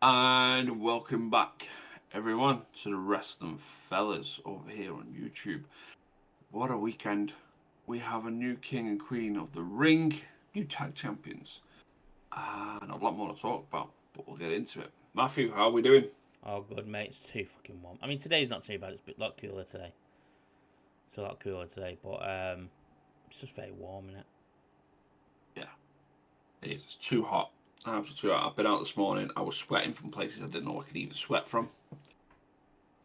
And welcome back, everyone, to the Wrestling Fellas over here on YouTube. What a weekend! We have a new king and queen of the ring, new tag champions, and a lot more to talk about, but we'll get into it. Matthew, how are we doing? Oh, good, mate. It's too fucking warm. I mean, today's not too bad. It's a lot cooler today. It's a lot cooler today, but it's just very warm, isn't it? Yeah, it is. It's too hot. Absolutely too hot. I've been out this morning. I was sweating from places I didn't know I could even sweat from.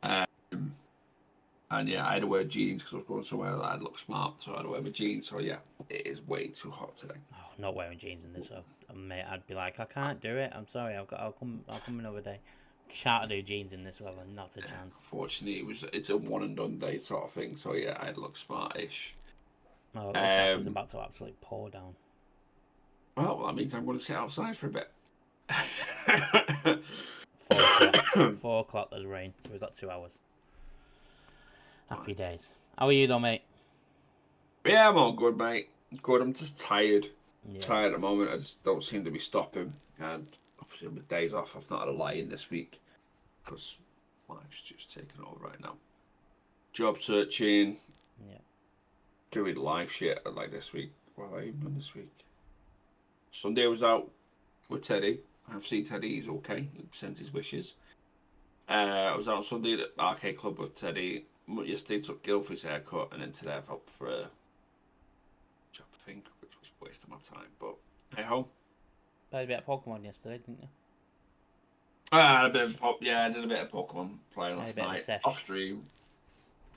Um, and yeah, I had to wear jeans because I was going somewhere that I'd look smart, so I had to wear my jeans. So yeah, it is way too hot today. Oh, not wearing jeans in this. Mate, I'd be like, I can't do it. I'm sorry. I'll come another day. Can't do jeans in this weather. Not a chance. Fortunately, it's a one and done day sort of thing. So yeah, I'd look smartish. Oh, it looks like it's Um, about to absolutely pour down. well, that means I'm going to sit outside for a bit. 4 o'clock. 4 o'clock. There's rain, so we've got 2 hours. Happy days. How are you, though, mate? Yeah, I'm all good, mate. Good. I'm just tired. Yeah. Tired at the moment. I just don't seem to be stopping. And obviously, with days off, I've not had a lie-in this week because life's just taking over right now. Job searching, Yeah. doing live shit like this week. What have I even done this week? Sunday I was out with Teddy. I've seen Teddy. He's okay. He sends his wishes. I was out Sunday at the arcade club with Teddy. Yesterday took Gil for his haircut, and then today I've helped for a job, I think, which was a waste of my time. But hey ho. Played a bit of Pokemon yesterday, didn't you? I had a bit of yeah, I did a bit of Pokemon playing Had a last bit of a night off sesh. stream,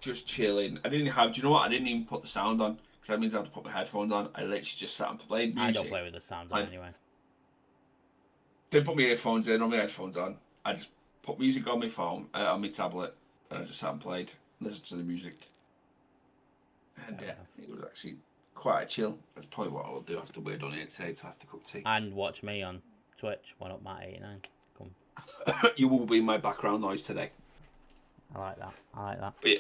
just chilling. I didn't have. Do you know what? I didn't even put the sound on because that means I have to put my headphones on. I literally just sat and played I don't music. play with the sounds on I anyway. didn't put my earphones in or my headphones on. I just put music on my phone, on my tablet, and I just sat and played, listened to the music. And Fair yeah, enough. it was actually quite a chill. That's probably what I'll do after we're done here today to have to cook tea. And watch me on Twitch, one up Matt 89. Come, You will be my background noise today. I like that. I like that. But yeah,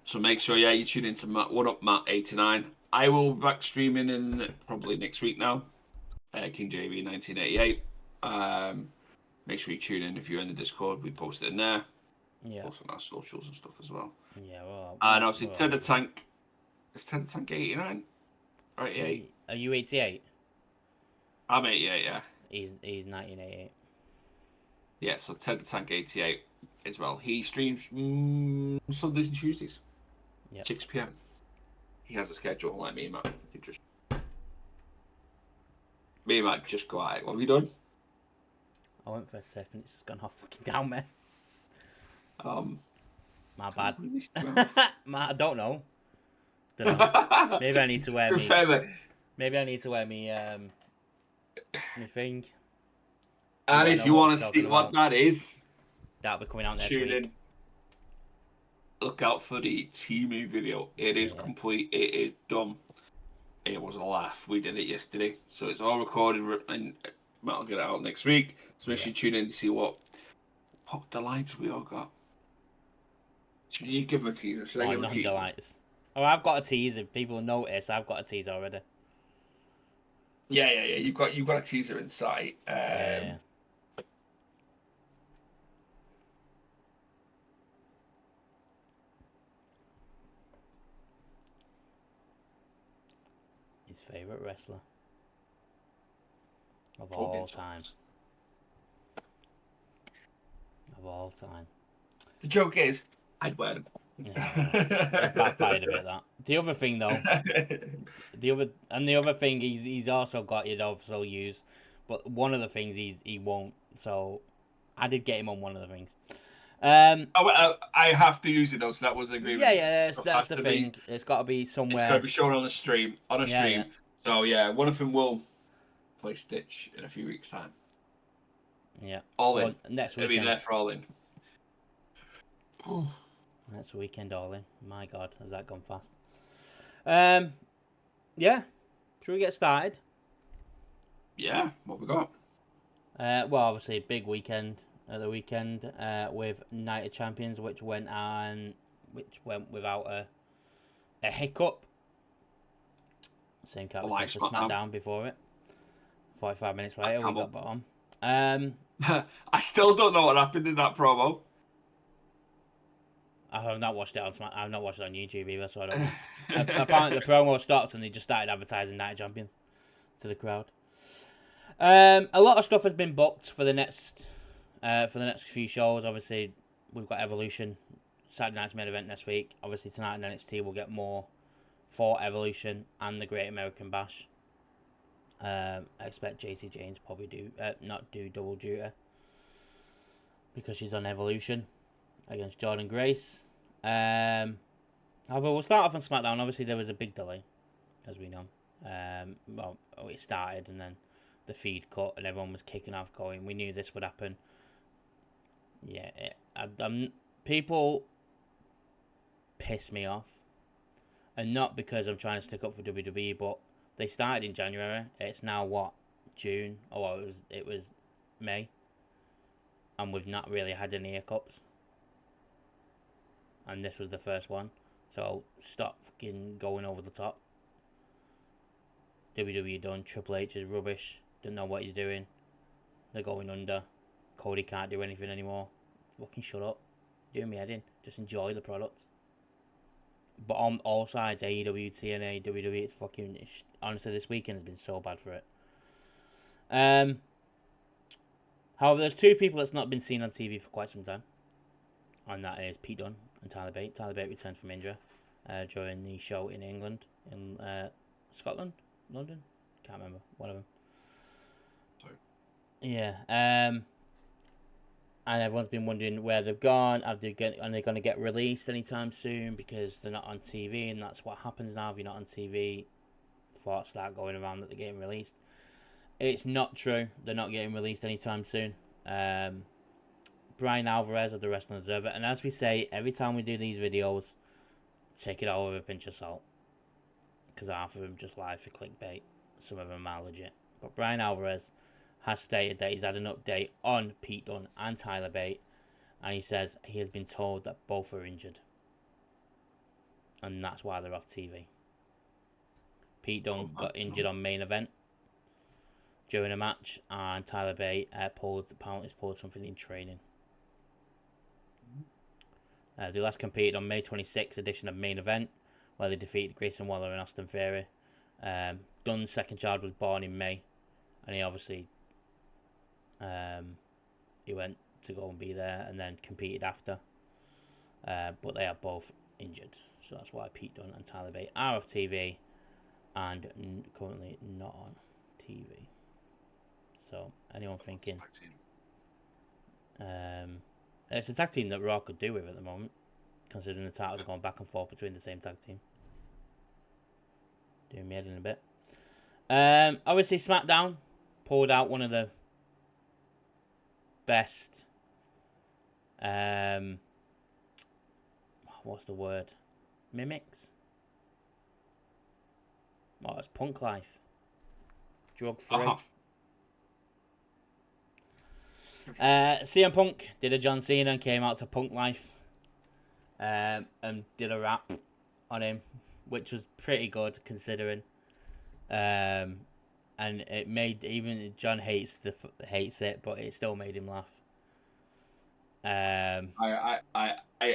so make sure, yeah, you tune into Matt, What Up Matt 89. I will be back streaming in probably next week now. King JV 1988. Make sure you tune in if you're in the Discord. We post it in there. Yeah, Post on our socials and stuff as well. yeah. Well, And obviously, we're Ted all the over. Tank. It's Ted the Tank 89? Or 88? Are you 88? I'm 88, yeah. He's 1988. Yeah, so Ted the Tank 88 as well. He streams Sundays and Tuesdays, Yep. 6 p.m. He has a schedule like me and Matt. Me and Matt just go out. What have you done? I went for a second. It's just gone off fucking down, man. Um, My bad. Really I don't know. Don't know. Maybe I need to wear me. Maybe I need to wear me me thing. You And won't if know you what want I'm to talking see what about. that is, That'll be coming out next tune week. in. Look out for the Timu video. It is Yeah. complete. It is done. It was a laugh. We did it yesterday, so it's all recorded, and Matt will get it out next week. So make sure Yeah. you tune in to see what delights we all got. Should you give them a teaser? Should I Oh, give a teaser? non-delights. Oh, I've got a teaser. People notice I've got a teaser already. Yeah. You've got a teaser in sight. Yeah. His favorite wrestler of all time. Of all time. The joke is, I'd wear them. Yeah, it backfired a bit. That the other thing though, the other thing he's also got it also use, but one of the things he won't. So I did get him on one of the things. I have to use it though, so that was an agreement. Yeah, Stuff that's has the to be. thing. It's got to be It's got to somewhere. be shown on the stream. Yeah. So yeah, one of them will play Stitch in a few weeks' time. Yeah. All Well, in. next It'll be weekend. there for all in. Next weekend, all in. My God, has that gone fast? Yeah. Should we get started? Yeah, what we got? Well, obviously, big weekend at the weekend with Night of Champions, which went without a hiccup. Same cat we Like sent to SmackDown. SmackDown before it. 45 minutes later, we Camel. got back on. I still don't know what happened in that promo. I have not watched it on I've not watched it on YouTube either, so I don't know. Apparently, the promo stopped and they just started advertising Night of Champions to the crowd. A lot of stuff has been booked for the next few shows. Obviously, we've got Evolution, Saturday night's main event next week. Obviously, tonight in NXT we'll get more for Evolution and the Great American Bash. I expect JC James probably not do double duty because she's on Evolution against Jordan Grace. However, we'll start off on SmackDown. Obviously, there was a big delay, as we know. Well, it started and then the feed cut and everyone was kicking off going, we knew this would happen. Yeah, people piss me off. And not because I'm trying to stick up for WWE, but they started in January. It's now what? June? Oh, well, it was May. And we've not really had any hiccups. And this was the first one. So stop fucking going over the top. WWE done. Triple H is rubbish. Don't know what he's doing. They're going under. Cody can't do anything anymore. Fucking shut up. Doing me head in. Just enjoy the product. But on all sides, AEW, TNA, WWE, it's fucking... honestly, this weekend has been so bad for it. However, there's two people that's not been seen on TV for quite some time. And that is Pete Dunne and Tyler Bate. Tyler Bate returned from injury during the show in England. In Scotland? London? Can't remember. One of them. Sorry. Yeah. And everyone's been wondering where they've gone. Are they going to get released anytime soon? Because they're not on TV, and that's what happens now. If you're not on TV, thoughts start going around that they're getting released. It's not true. They're not getting released anytime soon. Brian Alvarez of the Wrestling Observer, and as we say every time we do these videos, take it all with a pinch of salt. Because half of them just lie for clickbait. Some of them are legit. But Brian Alvarez has stated that he's had an update on Pete Dunne and Tyler Bate, and he says he has been told that both are injured, and that's why they're off TV. Pete Dunne got injured on main event during a match, and Tyler Bate apparently pulled something in training. They last competed on May 26th edition of main event, where they defeated Grayson Waller and Austin Theory. Dunne's second child was born in May, and he obviously he went to go and be there and then competed after. But they are both injured, so that's why Pete Dunne and Tyler Bate are off TV and currently not on TV. So anyone thinking it's a tag team that Raw could do with at the moment, considering the titles are going back and forth between the same tag team. Doing me head in a bit. Obviously SmackDown pulled out one of the best what's the word? Mimics? Oh, it's Punk Life. Drug free. CM Punk did a John Cena and came out to Punk Life and did a rap on him, which was pretty good considering. And it made even John hates it, but it still made him laugh. I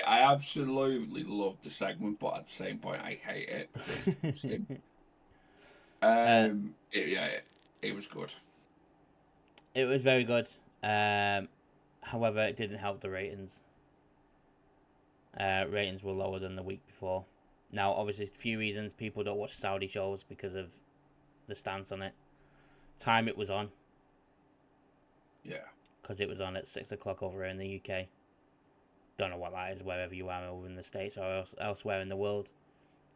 absolutely loved the segment, but at the same point, I hate it because it was good. It was very good. However, it didn't help the ratings. Ratings were lower than the week before. Now, obviously, a few reasons. People don't watch Saudi shows because of the stance on it. Time it was on. Yeah. Because it was on at 6 o'clock over here in the UK. Don't know what that is wherever you are over in the States or elsewhere in the world.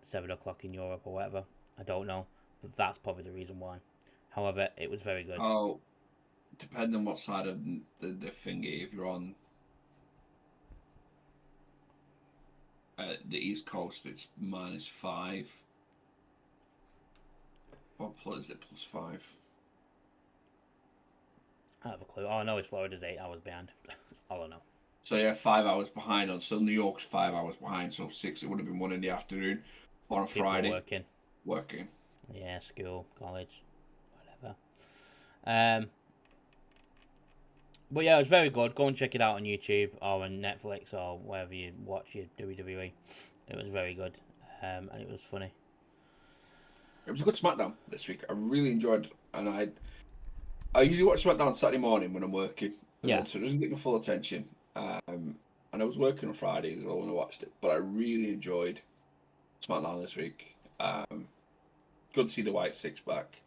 7 o'clock in Europe or whatever. I don't know. But that's probably the reason why. However, it was very good. Oh, depending on what side of the thingy, if you're on the East Coast, it's -5. Or is it +5? I have a clue. All I know is Florida's 8 hours behind. All I know. So yeah, 5 hours behind on. So New York's 5 hours behind. So 6. It would have been 1 in the afternoon on a Friday. Working. Yeah, school, college, whatever. But yeah, it was very good. Go and check it out on YouTube or on Netflix or wherever you watch your WWE. It was very good, and it was funny. It was a good SmackDown this week. I really enjoyed it, and I usually watch SmackDown Saturday morning when I'm working, Yeah, so it doesn't get my full attention. And I was working on Fridays as well when I watched it, but I really enjoyed SmackDown this week. Good to see the White Six back.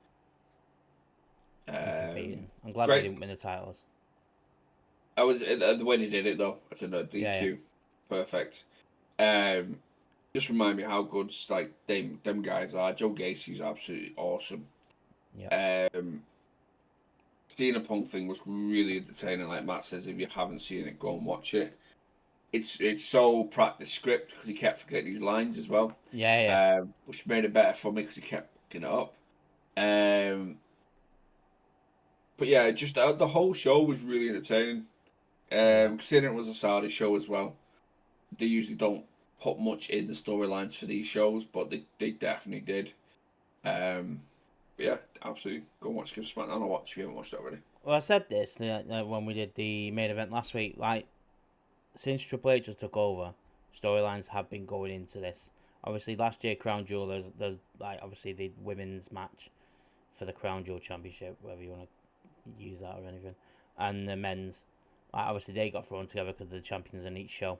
and competing. I'm glad they Great. didn't win the titles. I was when he did it though. I said no Yeah, yeah, DQ, perfect. Um, just remind me how good like them guys are. Joe Gacy's absolutely awesome. yeah. Um, Cena Punk thing was really entertaining. Like Matt says, if you haven't seen it, go and watch it. It's so practice script because he kept forgetting his lines as well, Yeah, yeah. which made it better for me because he kept picking it up. Um, but yeah, just the whole show was really entertaining. Yeah. Considering it was a Saudi show as well, they usually don't put much in the storylines for these shows, but they definitely did. Um, but yeah, absolutely. Go and watch Give SmackDown. I'll watch if you haven't watched it already. Well, I said this when we did the main event last week. Like, since Triple H just took over, storylines have been going into this. Obviously, last year Crown Jewel, there's like obviously the women's match for the Crown Jewel Championship, whether you want to use that or anything, and the men's. Like, obviously, they got thrown together because they're the champions in each show.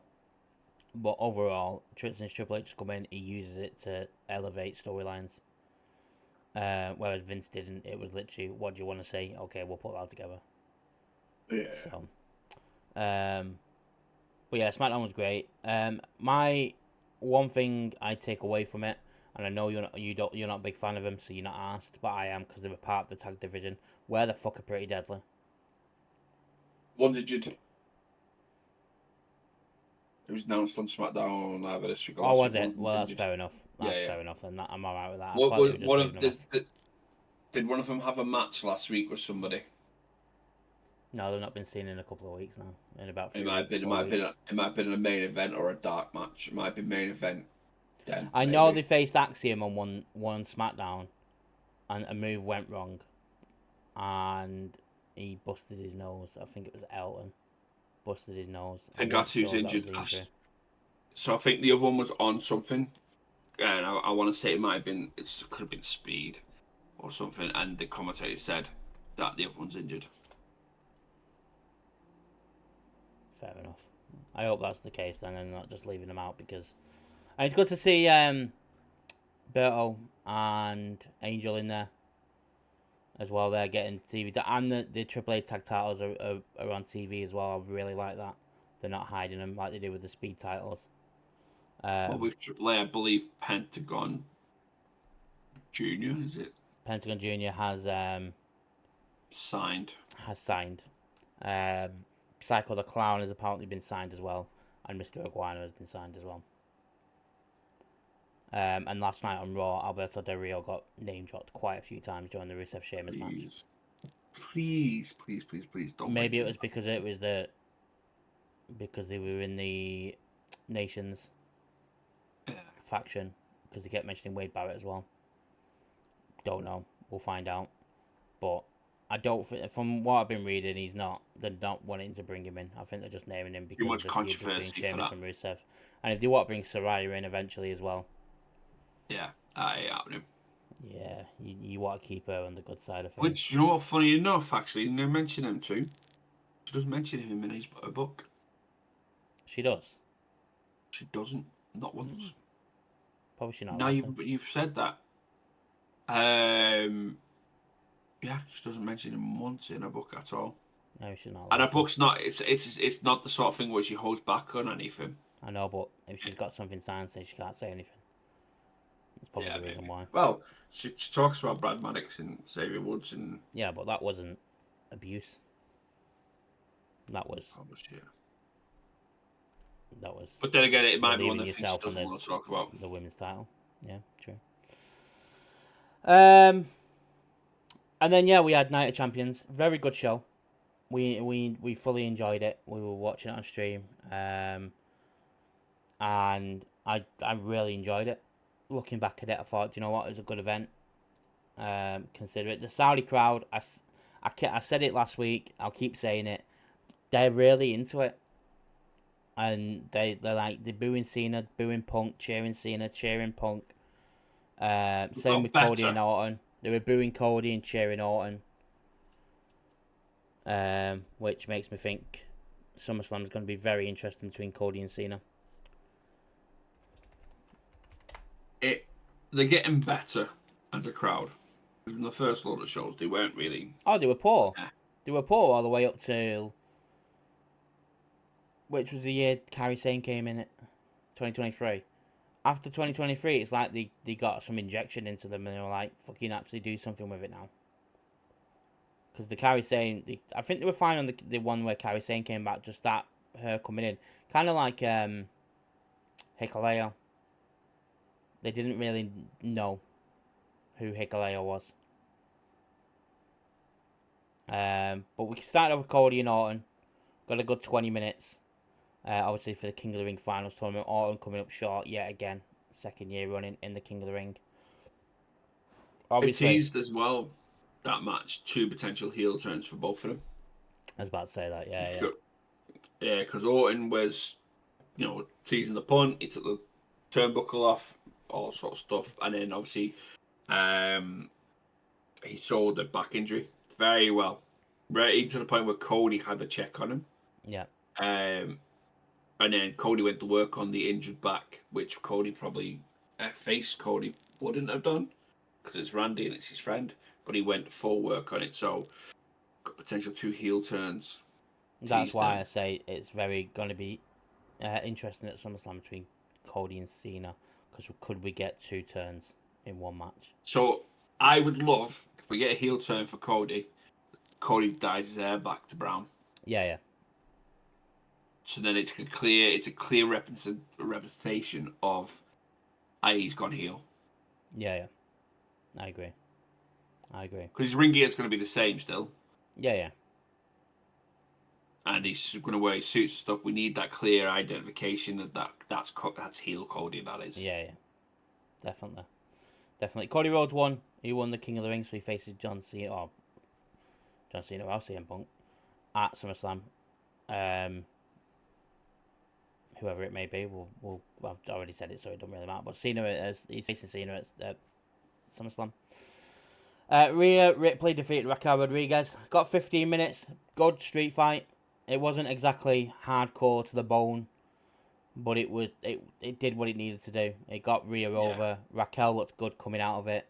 But overall, since Triple H has come in, he uses it to elevate storylines. Whereas Vince didn't. It was literally, what do you want to say? Okay, we'll put that together. Yeah. So, um, but yeah, SmackDown was great. My one thing I take away from it, and I know you're not a big fan of them, so you're not asked, but I am because they were part of the tag division. Where the fuck are Pretty Deadly? One digit. It was announced on SmackDown either this week or Oh, last week. was One it? of them's Well, that's injured. fair enough. Yeah, That's yeah. fair enough, and I'm alright with that. I What thought they was were just one moving of them off. did one of them have a match last week with somebody? No, they've not been seen in a couple of weeks now. In about It 3 might have weeks, been. It 4 might have been. weeks. It might have been a main event or a dark match. It might have been main event. Then I know maybe. they faced Axiom on one SmackDown, and a move went wrong, and he busted his nose. I think it was Elton busted his nose. I I think wasn't that's who's sure if that was injured. the injury. So I think the other one was on something, and I want to say it might have been. It could have been speed or something, and the commentator said that the other one's injured. Fair enough. I hope that's the case then, and not just leaving them out because. And it's good to see Berto and Angel in there as well. They're getting TV and the AAA tag titles are on TV as well. I really like that. They're not hiding them like they do with the speed titles. Well, with AAA, I believe Pentagon Junior is it Pentagon Junior signed? has signed. Psycho the Clown has apparently been signed as well, and Mr. Iguana has been signed as well. And last night on Raw, Alberto Del Rio got name dropped quite a few times during the Rusev Sheamus match. Please don't bring Maybe it him was because they were in the Nations back. faction because they kept mentioning Wade Barrett as well. Don't know. We'll find out. But I don't think, from what I've been reading, they're not wanting to bring him in. I think they're just naming him Too because of much the feud between controversy for Sheamus that. and Rusev. And if they want to bring Saraya in eventually as well, Yeah, that ain't happening. yeah, you want to keep her on the good side of things. Which, you know what, funny enough, actually, they mention him too. She doesn't mention him in her book. She does. She doesn't. Not once. Probably she's not Now allowed to. you've said that. Yeah, she doesn't mention him once in her book at all. No, she's not And allowed her to. book's not. It's not the sort of thing where she holds back on anything. I know, but if she's got something signed saying she can't say anything, that's probably Yeah, the reason maybe. why. Well, she talks about Brad Maddox and Xavier Woods and. Yeah, but that wasn't abuse. That was Oh, yeah. that was But then again, it might be one relieving of the things she yourself on doesn't want to talk about. the women's title. Yeah, true. Um, and then yeah, we had Night of Champions. Very good show. We fully enjoyed it. We were watching it on stream. And I really enjoyed it. Looking back at it, I thought, you know what, it was a good event. Consider it the Saudi crowd. I said it last week. I'll keep saying it. they're really into it, and they're booing Cena, booing Punk, cheering Cena, cheering Punk. Same with Cody better. and Orton. They were booing Cody and cheering Orton, which makes me think SummerSlam is going to be very interesting between Cody and Cena. They're getting better as a crowd. In the first lot of shows, they weren't really. Oh, they were poor. Eh. They were poor all the way up till, which was the year Kairi Sane came in, 2023. After 2023, it's like they got some injection into them and they were like, fucking actually do something with it now. Because the Kairi Sane, I think they were fine on the one where Kairi Sane came back, just that, her coming in. Kind of like Hikuleo. They didn't really know who Hikuleo was. But we started off with Cody and Orton. Got a good 20 minutes. Obviously for the King of the Ring finals tournament. Orton coming up short yet again. Second year running in the King of the Ring. It Obviously, teased as well that match 2 potential heel turns for both of them. I was about to say that, yeah. Yeah, because Orton was, teasing the punt. He took the turnbuckle off, all sort of stuff, and then obviously, he sold the back injury very well, right to the point where Cody had a check on him. Yeah. And then Cody went to work on the injured back, which Cody probably Cody wouldn't have done because it's Randy and it's his friend, but he went full work on it. So got potential 2 heel turns. That's why I say it's very going to be interesting at SummerSlam between Cody and Cena. Because could we get 2 turns in one match? So I would love if we get a heel turn for Cody. Cody dyes his hair back to brown. Yeah. So then it's a clear representation of he's gone heel. Yeah. I agree. Because his ring gear is going to be the same still. Yeah. And he's going to wear his suits and stuff. We need that clear identification that's heel Cody. That is. Yeah. Definitely. Cody Rhodes won. He won the King of the Ring, so he faces John Cena. Or John Cena, or CM Punk at SummerSlam. Whoever it may be, I've already said it, so it doesn't really matter. But he's facing Cena at SummerSlam. Rhea Ripley defeated Raquel Rodriguez. Got 15 minutes. Good street fight. It wasn't exactly hardcore to the bone, but it did what it needed to do. It got Rhea over. Raquel looked good coming out of it.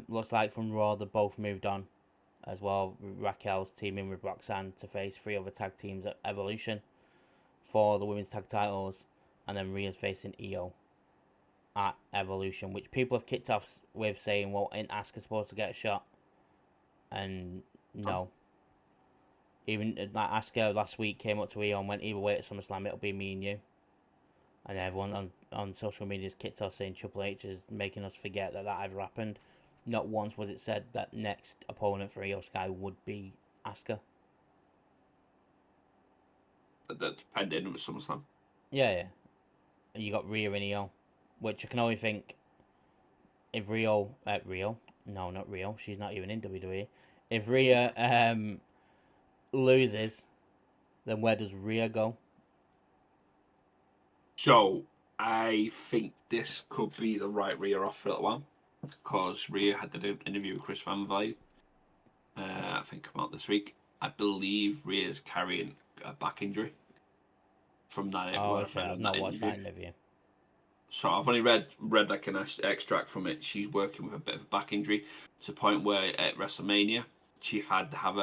Looks like from Raw they both moved on as well. Raquel's teaming with Roxanne to face 3 other tag teams at Evolution for the women's tag titles, and then Rhea's facing Io at Evolution, which people have kicked off with saying, well, ain't Asuka supposed to get a shot? And no. Even like Asuka last week came up to Io and went, either way at SummerSlam it'll be me and you. And everyone on social media has kicked off saying Triple H is making us forget that ever happened. Not once was it said that next opponent for Io Sky would be Asuka. That depended with SummerSlam. Yeah. You got Rhea and Io, which I can only think if Rio, no, not Rio, she's not even in WWE. If Rhea loses, then where does Rhea go? So I think this could be the right Rhea off for a little while, because Rhea had the interview with Chris Van Vliet. I think come out this week. I believe Rhea's carrying a back injury from that. Oh shit, I've not watched that interview. So I've only read like an extract from it. She's working with a bit of a back injury to the point where at WrestleMania she had to have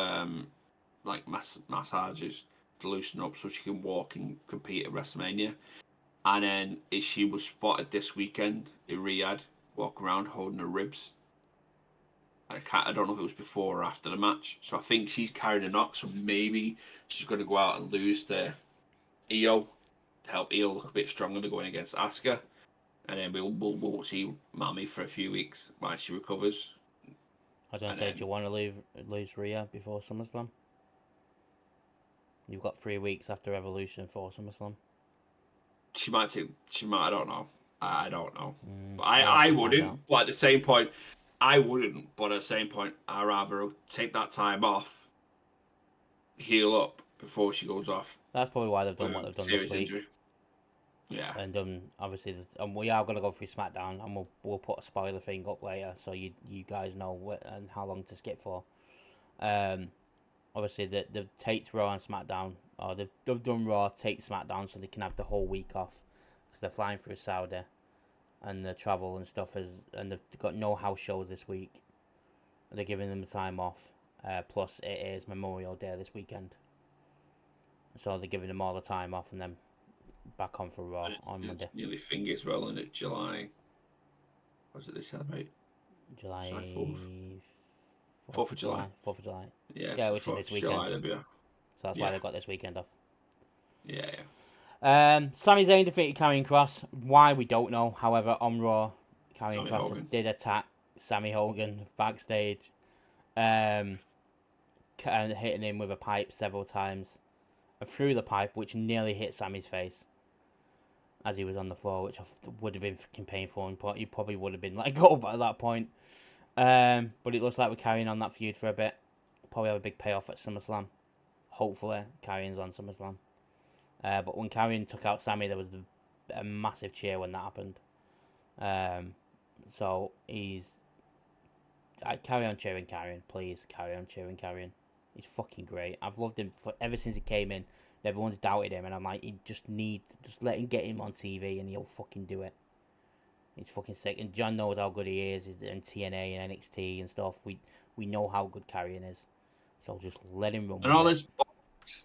like massages to loosen up so she can walk and compete at WrestleMania. And then she was spotted this weekend in Riyadh walking around holding her ribs. I don't know if it was before or after the match. So I think she's carrying a knock. So maybe she's going to go out and lose to Io to help Io look a bit stronger to going against Asuka. And then we'll see Mami for a few weeks while she recovers. I was going to say, do you want to lose Rhea before SummerSlam? You've got 3 weeks after Evolution for SummerSlam. She might. I don't know. I don't know. But I wouldn't. But at the same point, I wouldn't. But at the same point, I'd rather take that time off heal up before she goes off. That's probably why they've with done what a they've done this serious week. injury. Yeah. And obviously, and we are gonna go through SmackDown, and we'll put a spoiler thing up later, so you guys know what and how long to skip for. Obviously, they've taped Raw and SmackDown, or they've done Raw, taped SmackDown, so they can have the whole week off because they're flying through Saudi, and the travel and stuff and they've got no house shows this week. They're giving them the time off. Plus, it is Memorial Day this weekend, so they're giving them all the time off, and then back on for Raw on Monday. It's nearly thing as well, and it's July. What was it they celebrate? July 4th of July. 4th of July. Yeah, Yeah, so which is 4th this of weekend. July, be off. So that's why they've got this weekend off. Yeah. Sami Zayn defeated Karrion Kross. Why, we don't know. However, on Raw, Karrion Kross did attack Sammy Hogan backstage, and hitting him with a pipe several times, and threw the pipe, which nearly hit Sammy's face as he was on the floor, which would have been fucking painful, and he probably would have been let go by that point. But it looks like we're carrying on that feud for a bit. Probably have a big payoff at SummerSlam. Hopefully, Karrion's on SummerSlam. But when Karrion took out Sammy, there was a massive cheer when that happened. So carry on cheering Karrion, please. Carry on cheering Karrion. He's fucking great. I've loved him ever since he came in. Everyone's doubted him, and I'm like, just let him get him on TV, and he'll fucking do it. He's fucking sick, and John knows how good he is in TNA and NXT and stuff. We know how good Karrion is, so just let him run. And all this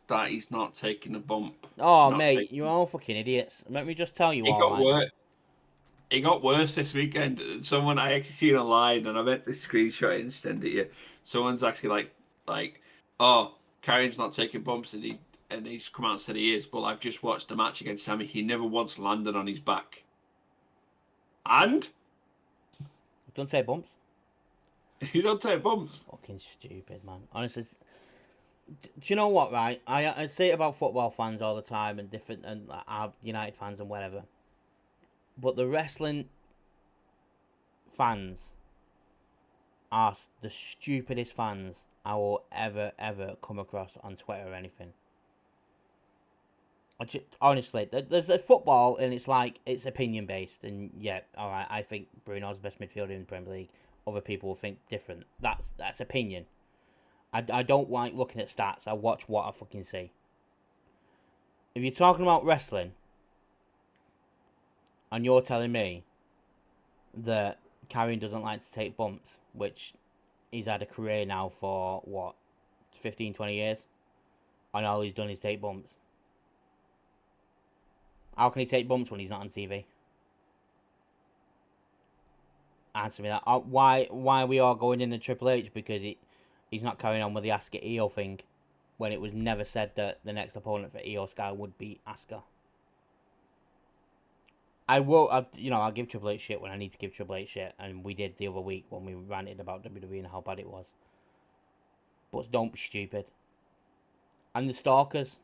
that he's not taking a bump. Oh, mate, you're all fucking idiots. Let me just tell you all. It got worse this weekend. Someone I actually seen online, and I meant to screenshot it and send it to you. Someone's actually like, oh, Karrion's not taking bumps, and he's come out and said he is. But I've just watched the match against Sammy. He never once landed on his back. And don't take bumps. You don't take bumps. Fucking stupid, man. Honestly, do you know what? Right, I say it about football fans all the time, and United fans and whatever. But the wrestling fans are the stupidest fans I will ever come across on Twitter or anything. Honestly, there's the football, and it's opinion based, and yeah, all right. I think Bruno's the best midfielder in the Premier League. Other people will think different. That's opinion. I don't like looking at stats. I watch what I fucking see. If you're talking about wrestling, and you're telling me that Karrion doesn't like to take bumps, which he's had a career now for, 15, 20 years? And all he's done is take bumps. How can he take bumps when he's not on TV? Answer me that. Why are we all going into Triple H? Because he's not carrying on with the Asuka Io thing, when it was never said that the next opponent for Io Sky would be Asuka. I'll give Triple H shit when I need to give Triple H shit, and we did the other week when we ranted about WWE and how bad it was. But don't be stupid. And the stalkers,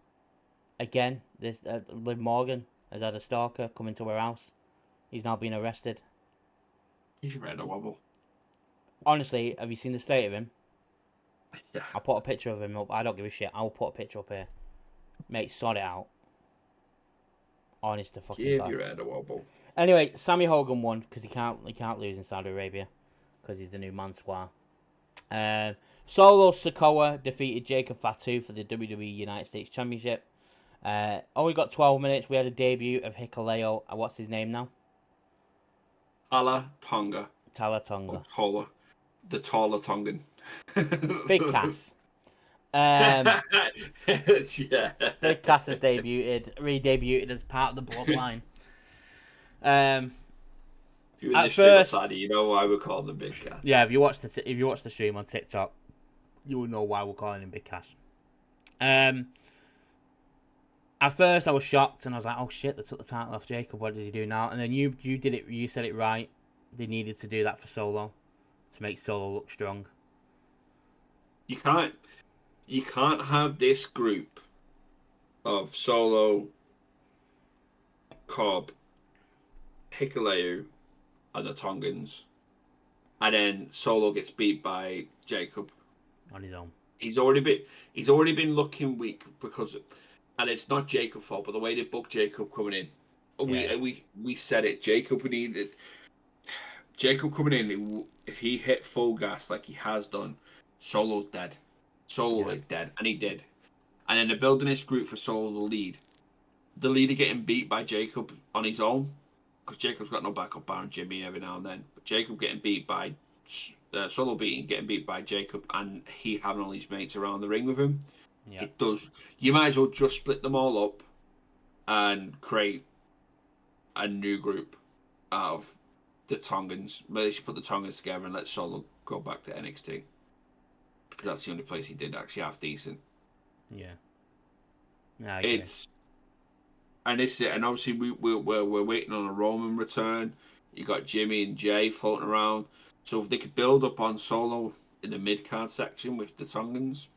again, this Liv Morgan has had a stalker come into her house. He's now been arrested. He's ready to wobble. Honestly, have you seen the state of him? Yeah. I'll put a picture of him up. I don't give a shit. I'll put a picture up here. Mate, sort it out. Honest to fucking God. Give your head a wobble. Anyway, Sammy Hogan won because he can't lose in Saudi Arabia because he's the new Mansoir. Solo SIKOA defeated Jacob Fatu for the WWE United States Championship. Only got 12 minutes. We had a debut of Hikuleo. What's his name now? Tala Tonga. The taller Tongan. Big Cass. Yeah. Big Cass has re-debuted as part of the bloodline. If you're in the first, side, you know why we're calling him Big Cass. Yeah, if you watch the stream on TikTok, you will know why we're calling him Big Cass. At first, I was shocked, and I was like, "Oh shit, they took the title off Jacob. What does he do now?" And then you did it. You said it right. They needed to do that for Solo to make Solo look strong. You can't have this group of Solo, Cobb, Hikuleo, and the Tongans, and then Solo gets beat by Jacob on his own. he's already been looking weak because, and it's not Jacob's fault, but the way they booked Jacob coming in, Yeah. we said it. Jacob needed Jacob coming in. If he hit full gas like he has done, Solo's dead. Solo Yeah. is dead, and he did. And then they're building this group for Solo the lead. The leader getting beat by Jacob on his own because Jacob's got no backup, Baron Jimmy every now and then. But Jacob getting beat by Solo getting beat by Jacob, and he having all these mates around the ring with him. Yeah. It does. You might as well just split them all up and create a new group out of the Tongans. But they should put the Tongans together and let Solo go back to NXT because that's the only place he did actually half decent. Yeah. No, I agree. And obviously we're waiting on a Roman return. You got Jimmy and Jay floating around. So if they could build up on Solo in the mid card section with the Tongans,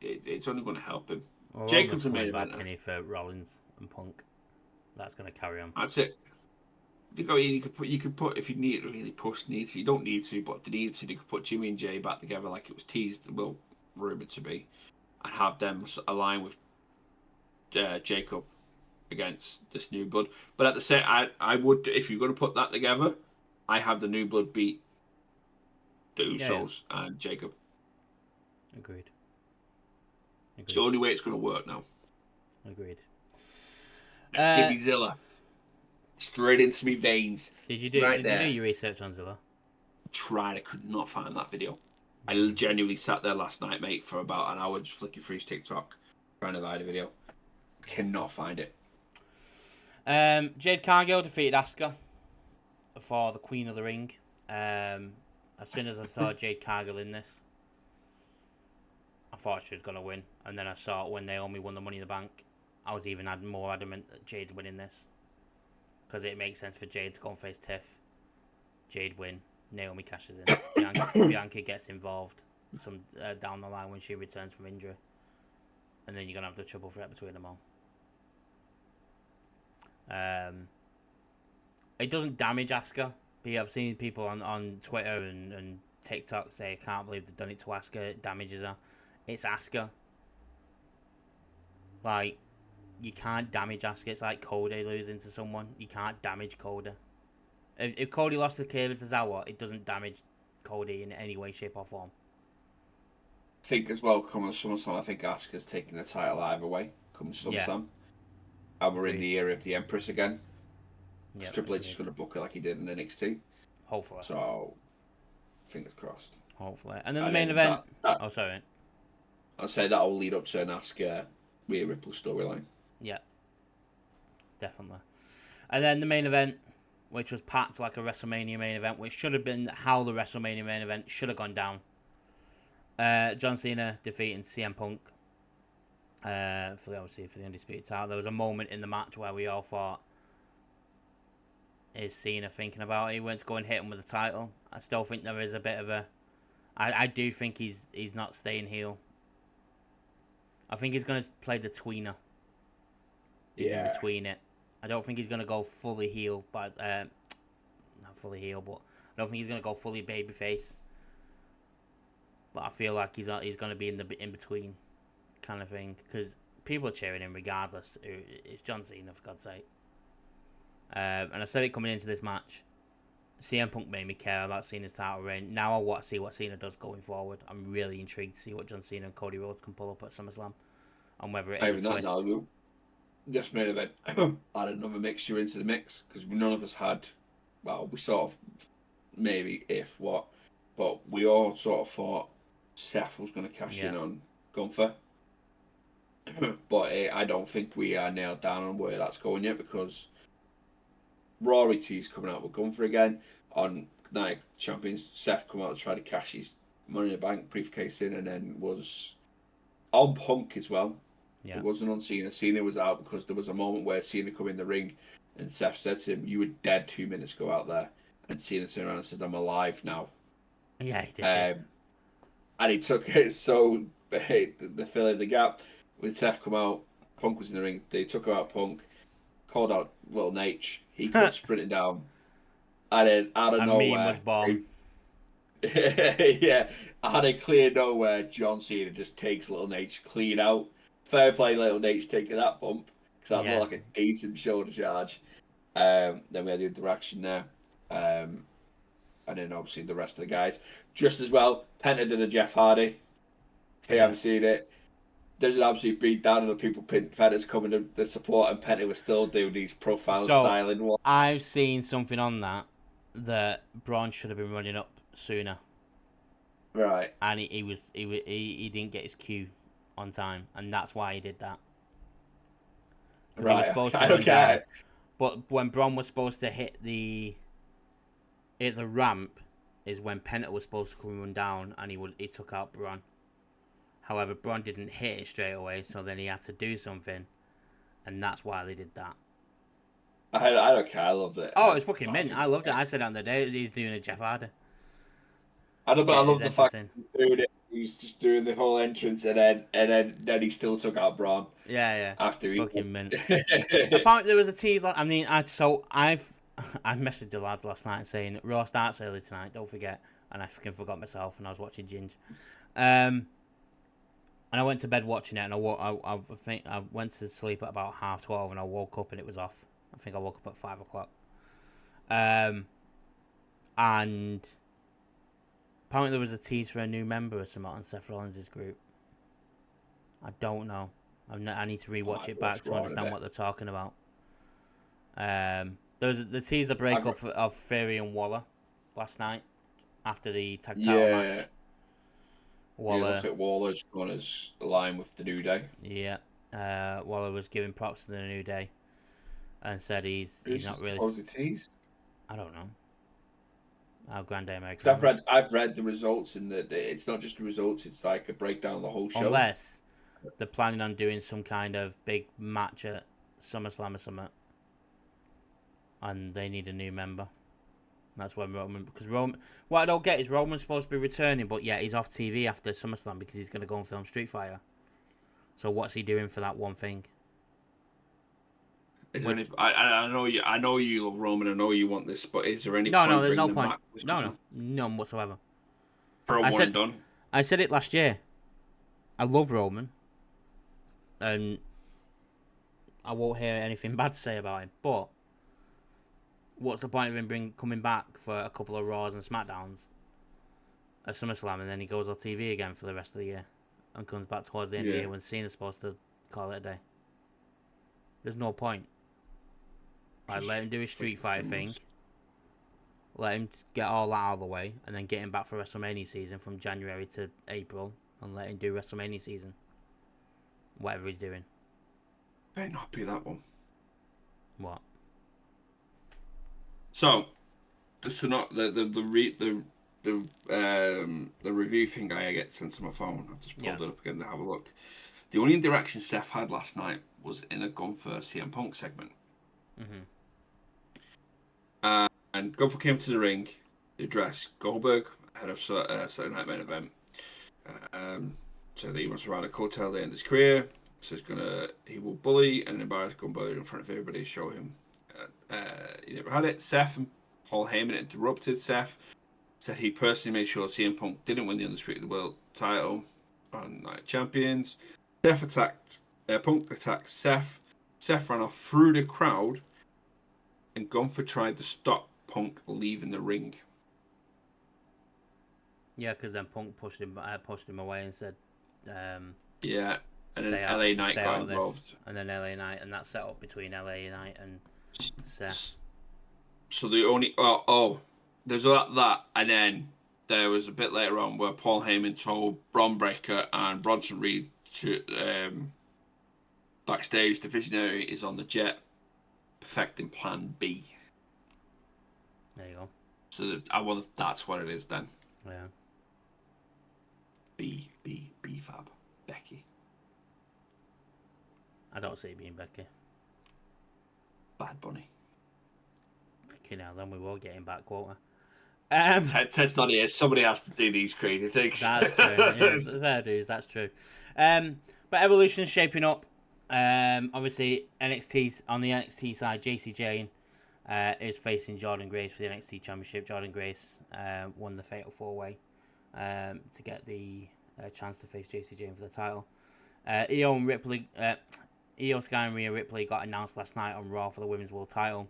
it's only going to help him. Well, Roman's Jacob's the main coming back, eventer. and for Rollins and Punk, that's going to carry on. That's it. You could put if you need to really push need to. You don't need to, but if they need to, you could put Jimmy and Jay back together like it was teased, well, rumored to be, and have them align with Jacob against this new blood. But at the same, I would if you're going to put that together, I have the new blood beat the Usos and Jacob. Agreed. It's the only way it's going to work now. Agreed. Give me Zilla straight into me veins. Did you do your research on Zilla? Tried. I could not find that video. I genuinely sat there last night, mate, for about an hour just flicking through his TikTok trying to find a video. Cannot find it. Jade Cargill defeated Asuka for the Queen of the Ring. As soon as I saw Jade Cargill in this, I thought she was going to win. And then I saw it when Naomi won the Money in the Bank. I was even more adamant that Jade's winning this. Because it makes sense for Jade to go and face Tiff. Jade win. Naomi cashes in. Bianca gets involved down the line when she returns from injury. And then you're going to have the triple threat between them all. It doesn't damage Asuka. But I've seen people on Twitter and TikTok say, I can't believe they've done it to Asuka. It damages her. It's Asuka. Like, you can't damage Asuka. It's like Cody losing to someone. You can't damage Cody. If Cody lost to Kevin Tozawa, it doesn't damage Cody in any way, shape, or form. I think as well, coming to SummerSlam, I think Asuka's taking the title either way. Come SummerSlam. Yeah. And we're in the era of the Empress again. Yep, Triple H is going to book it like he did in NXT. Hopefully. So, fingers crossed. Hopefully. And then the main event... Oh, sorry. I'd say that will lead up to an Asuka Rhea Ripley storyline. Yeah. Definitely. And then the main event, which was packed like a WrestleMania main event, which should have been how the WrestleMania main event should have gone down. John Cena defeating CM Punk for the Undisputed title. There was a moment in the match where we all thought, is Cena thinking about it? He went to go and hit him with the title. I still think there is a bit of a... I do think he's not staying heel. I think he's going to play the tweener. He's in between it. I don't think he's going to go fully heel, but not fully heel, but I don't think he's going to go fully babyface. But I feel like he's going to be in the in between kind of thing because people are cheering him regardless. It's John Cena, for God's sake. And I said it coming into this match. CM Punk made me care about Cena's title reign. Now I want to see what Cena does going forward. I'm really intrigued to see what John Cena and Cody Rhodes can pull up at SummerSlam, and whether it is a twist. Now, this main event added another mixture into the mix because none of us had. Well, we sort of maybe but we all sort of thought Seth was going to cash in on Gunther. But I don't think we are nailed down on where that's going yet because Rory T's coming out with Gunther again on Night Champions. Seth come out to try to cash his Money in the Bank briefcase in, and then was on Punk as well. Yeah. It wasn't on Cena. Cena was out because there was a moment where Cena come in the ring, and Seth said to him, "You were dead 2 minutes ago out there," and Cena turned around and said, "I'm alive now." Yeah, he did. And he took it. So the fill in the gap with Seth come out. Punk was in the ring. They took out Punk, called out Little Nate. He comes sprinting down, and then out of nowhere, Yeah, I had a clear note where John Cena just takes Little Nate's clean out. Fair play, Little Nate's taking that bump because that Yeah. looked like a decent shoulder charge. Then we had the interaction there. And then obviously the rest of the guys. Just as well, Penta did a Jeff Hardy. If you Yeah. haven't seen it, there's an absolute beat down of the people Penta's coming to the support, and Penta was still doing these profile So styling ones. I've seen something on that Braun should have been running up sooner, Right. and he didn't get his cue on time, and that's why he did that. Because he was Right. supposed to I run don't down, care. but when Braun was supposed to hit the ramp, is when Penta was supposed to come and run down, and he took out Braun. However, Braun didn't hit it straight away, so then he had to do something, and that's why they did that. I don't care. I loved it. Oh, it's fucking mint. think I it's loved it. great. I said on the day he's doing a Jeff Hardy. I know, but I Yeah, it's love the fact entertaining. he's doing it. He's just doing the whole entrance, and then he still took out Braun Yeah, yeah. after he. Fucking mint. Apparently there was a tease. I mean, I've I messaged the lads last night saying Raw starts early tonight. Don't forget. And I fucking forgot myself, and I was watching Ginge. And I went to bed watching it, and I think I went to sleep at about 12:30, and I woke up and it was off. I think I woke up at 5 o'clock. And apparently there was a tease for a new member or something on Seth Rollins' group. I don't know. I need to rewatch it back to understand what they're talking about. There was the tease the breakup of Theory and Waller last night after the tag title match. Waller. Yeah, looks like Waller's going as aligned with the New Day. Yeah. Waller was giving props to the New Day and said he's not really. Who's the tease? I don't know. How Grande American. I've read the results, and it's not just the results; it's like a breakdown of the whole show. Unless they're planning on doing some kind of big match at SummerSlam or something, and they need a new member. That's when Roman, because Roman. What I don't get is Roman's supposed to be returning, but yeah, he's off TV after SummerSlam because he's going to go and film Street Fighter. So what's he doing for that one thing? I know you love Roman. I know you want this, but is there any point? No, there's no point. None whatsoever. For a one and done. I said it last year. I love Roman, and I won't hear anything bad to say about him. But what's the point of him coming back for a couple of Raws and Smackdowns at SummerSlam, and then he goes on TV again for the rest of the year, and comes back towards the end of the year when Cena's supposed to call it a day? There's no point. Like, let him do his Street Fighter thing. Let him get all that out of the way, and then get him back for WrestleMania season from January to April, and let him do WrestleMania season. Whatever he's doing. May not be that one. What? So, not the review thing I get sent to my phone. I've just pulled it up again to have a look. The only interaction Seth had last night was in a Gunther CM Punk segment. Mm-hmm. And Gunther came to the ring, addressed Goldberg ahead of Saturday Night Main Event. Said that he wants to ride a coattail to end his career. So he will bully and embarrass Goldberg in front of everybody, show him he never had it. Seth and Paul Heyman interrupted Seth. Said he personally made sure CM Punk didn't win the Undisputed World title on Night Champions. Punk attacked Seth. Seth ran off through the crowd, and Gunther tried to stop Punk leaving the ring. Yeah, because then Punk pushed him away and said, yeah, and then LA Knight got involved. And then LA Knight, and that set up between LA Knight and Seth. So the only there's that, and then there was a bit later on where Paul Heyman told Bron Breakker and Bronson Reed to backstage the Visionary is on the jet, perfecting Plan B. There you go. So that's what it is then. Yeah. B Fab Becky. I don't see it being Becky. Bad Bunny. Fucking hell, then we will get him back, won't we? Ted's not here. Somebody has to do these crazy things. That's true. Yeah, fair dues. That's true. But Evolution is shaping up. Obviously, NXT's on the NXT side. JC Jane is facing Jordan Grace for the NXT Championship. Jordan Grace won the Fatal 4-Way to get the chance to face JC Jane for the title. Io Sky and Rhea Ripley got announced last night on Raw for the Women's World title.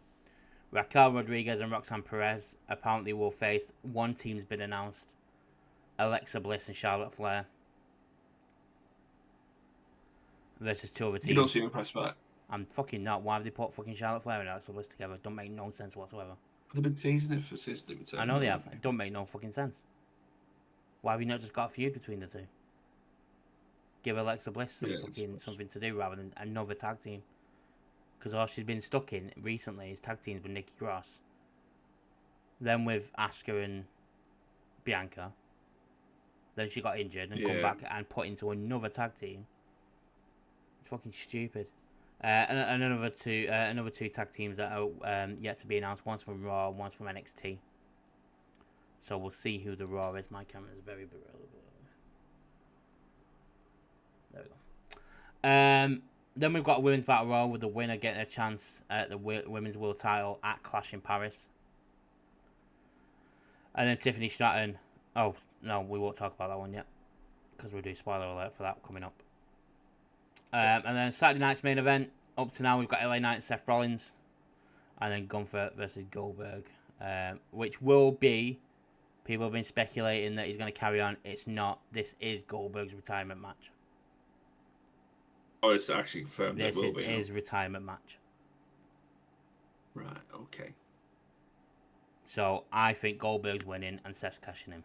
Raquel Rodriguez and Roxanne Perez apparently will face, one team's been announced, Alexa Bliss and Charlotte Flair versus two other teams. You don't seem impressed by that. I'm fucking not. Why have they put fucking Charlotte Flair and Alexa Bliss together? Don't make no sense whatsoever. They've been teasing it for since they returned. I know they have. It don't make no fucking sense. Why have you not just got a feud between the two? Give Alexa Bliss something to do rather than another tag team. Because all she's been stuck in recently is tag teams with Nikki Cross. Then with Asuka and Bianca. Then she got injured and come back and put into another tag team. It's fucking stupid. And another two tag teams that are yet to be announced. One's from Raw, one's from NXT. So we'll see who the Raw is. My camera's very blurry. There we go. Then we've got a Women's Battle Royal with the winner getting a chance at the Women's World title at Clash in Paris. And then Tiffany Stratton. Oh, no, we won't talk about that one yet. Because we'll do spoiler alert for that coming up. And then Saturday night's main event. Up to now, we've got LA Knight and Seth Rollins. And then Gunther versus Goldberg. Which will be... People have been speculating that he's going to carry on. It's not. This is Goldberg's retirement match. Oh, it's actually confirmed. This is his retirement match. Right, okay. So I think Goldberg's winning and Seth's cashing in.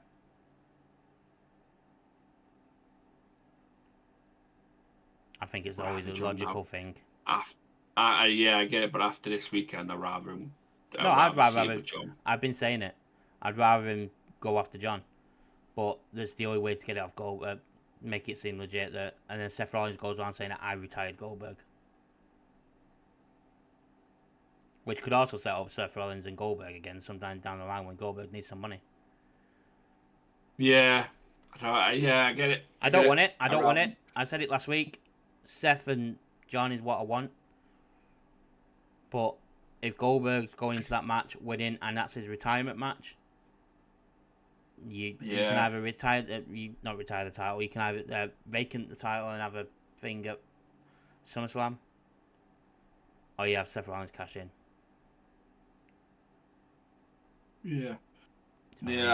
I think it's always a logical thing. Yeah, I get it, but after this weekend, I'd rather him. I'd rather have him. I've been saying it. I'd rather him go after John, but there's the only way to get it off Goldberg, make it seem legit. That, and then Seth Rollins goes on saying that I retired Goldberg, which could also set up Seth Rollins and Goldberg again sometime down the line when Goldberg needs some money. Yeah, I get it. I don't want it. I don't want it. I said it last week. Seth and John is what I want, but if Goldberg's going into that match winning and that's his retirement match. You can either not retire the title. You can either vacant the title and have a thing at SummerSlam, or you have Seth Rollins cash in. Yeah,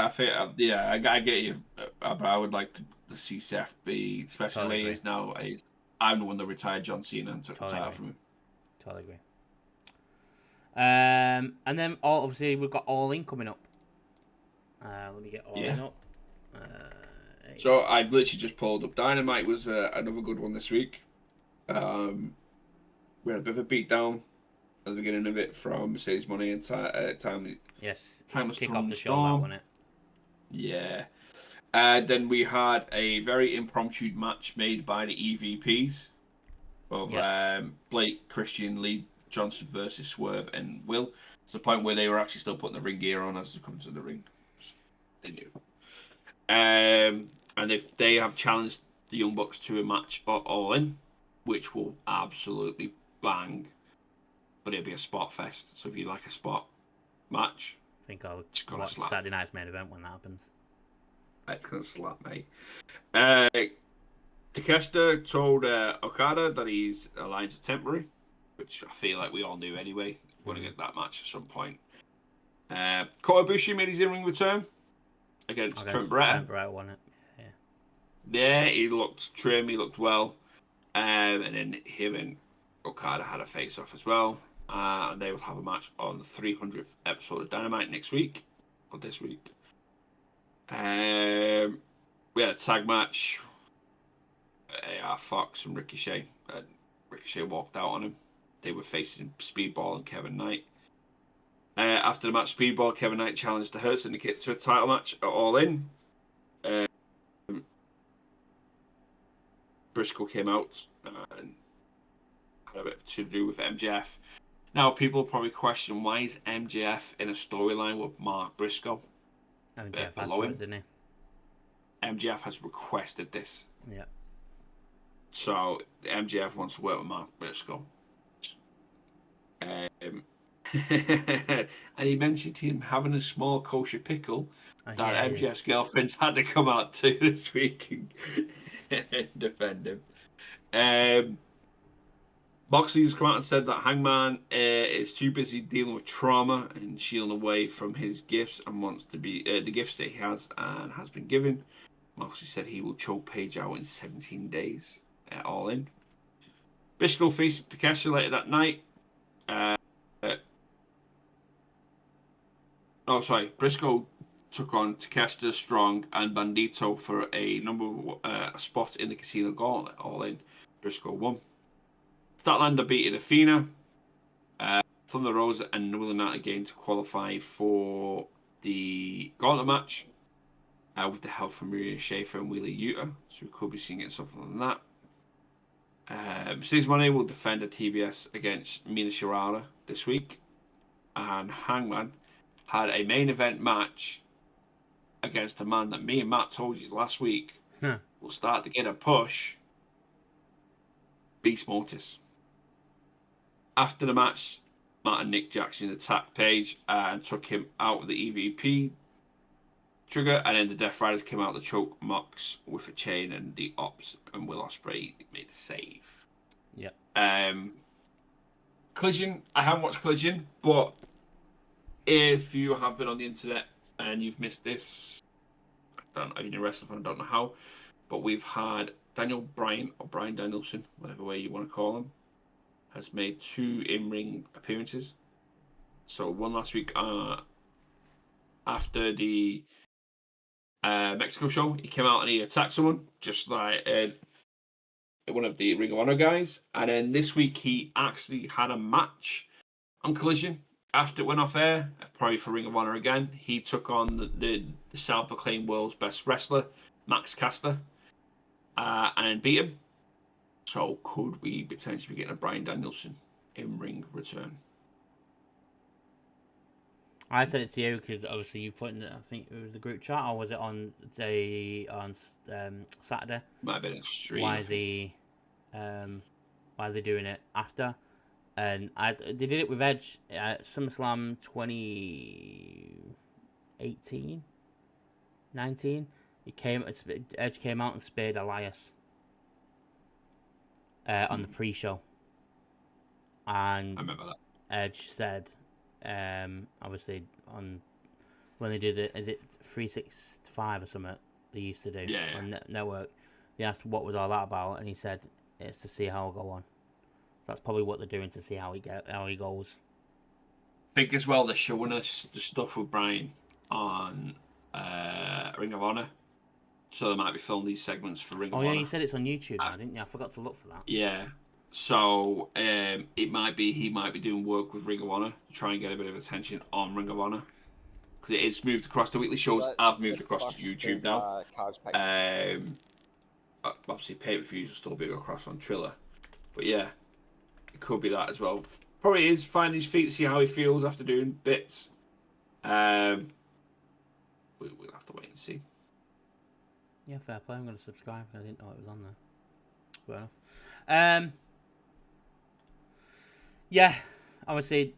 I think I get you, but I would like to see Seth be, especially he is now. I'm the one that retired John Cena and took the title from him. Totally agree. And then obviously we've got All In coming up. Let me get All In up. So I've literally just pulled up. Dynamite was another good one this week. We had a bit of a beatdown at the beginning of it from Mercedes Money and time. Yes, time was kick thrown off the show, storm. wasn't it? Yeah. Then we had a very impromptu match made by the EVPs of Blake, Christian, Lee Johnson versus Swerve and Will. To the point where they were actually still putting the ring gear on as they come to the ring. They knew. And if they have challenged the Young Bucks to a match All In, which will absolutely bang, but it'll be a spot fest. So if you like a spot match, I think I'll watch Saturday night's main event when that happens. It's gonna slap, mate. Takeshita told Okada that his alliance is temporary, which I feel like we all knew anyway. We're going to get that match at some point. Kota Ibushi made his in-ring return against Trent Beretta. Trent Beretta won it. Yeah, he looked trim, he looked well. And then him and Okada had a face-off as well. And they will have a match on the 300th episode of Dynamite next week, or this week. We had a tag match. Fox and Ricochet. Ricochet walked out on him. They were facing Speedball and Kevin Knight. After the match, Speedball Kevin Knight challenged the Hurt Syndicate to a title match at All In. Briscoe came out and had a bit to do with MJF. Now, people probably question, why is MJF in a storyline with Mark Briscoe? MJF below him, didn't he? MJF has requested this. Yeah. So MJF wants to work with Mark Briscoe. And he mentioned him having a small kosher pickle that Yeah, MJF's girlfriend's had to come out to this week and defend him. Moxley has come out and said that Hangman is too busy dealing with trauma and shielding away from his gifts and wants to be the gifts that he has and has been given. Moxley said he will choke Page out in 17 days. All in. Briscoe faced Takeshita later that night. Uh, Briscoe took on Takeshita, Strong, and Bandito for a spot in the Casino Gauntlet. All in. Briscoe won. Statlander beating Athena. Thunder Rosa and William again to qualify for the Gauntlet match with the help from Miriam Schaefer and Wheeler Yuta. So we could be seeing it something like that. Mercedes Moné will defend a TBS against Mina Shirada this week. And Hangman had a main event match against a man that me and Matt told you last week will start to get a push. Beast Mortis. After the match, Matt and Nick Jackson attacked Page and took him out of the EVP trigger, and then the Death Riders came out to choke Mox with a chain, and the Ops and Will Ospreay made the save. Yep. Collision. I haven't watched Collision, but if you have been on the internet and you've missed this, I don't know, you're a wrestling fan, I don't know how, but we've had Daniel Bryan or Bryan Danielson, whatever way you want to call him, has made 2 in-ring appearances. So one last week after the Mexico show, he came out and he attacked someone, just like one of the Ring of Honor guys. And then this week he actually had a match on Collision after it went off air, probably for Ring of Honor again. He took on the self-proclaimed world's best wrestler, Max Caster, and beat him. So could we potentially be getting a Bryan Danielson in-ring return? I said it to you because obviously you put in, I think it was the group chat, or was it on Saturday? Might have been a stream. Why are they doing it after? And they did it with Edge at SummerSlam 2018, 19. Edge came out and speared Elias on the pre-show, and I remember that. Edge said, obviously on when they did it, is it 365 or something they used to do on network? They asked what was all that about, and he said it's to see how it'll go on. That's probably what they're doing to see how he goes. I think as well they're showing us the stuff with Bryan on Ring of Honor, so they might be filming these segments for Ring of Honor. Oh yeah, you said it's on YouTube now, didn't you? I forgot to look for that. Yeah, so it might be he might be doing work with Ring of Honor to try and get a bit of attention on Ring of Honor, because it is moved across the weekly shows. I've moved across to YouTube now. Obviously pay-per-views will still be across on Triller, but yeah, it could be that as well. Probably is finding his feet, see how he feels after doing bits. We'll have to wait and see. Yeah, fair play. I'm going to subscribe. I didn't know it was on there. Fair enough. Yeah, obviously,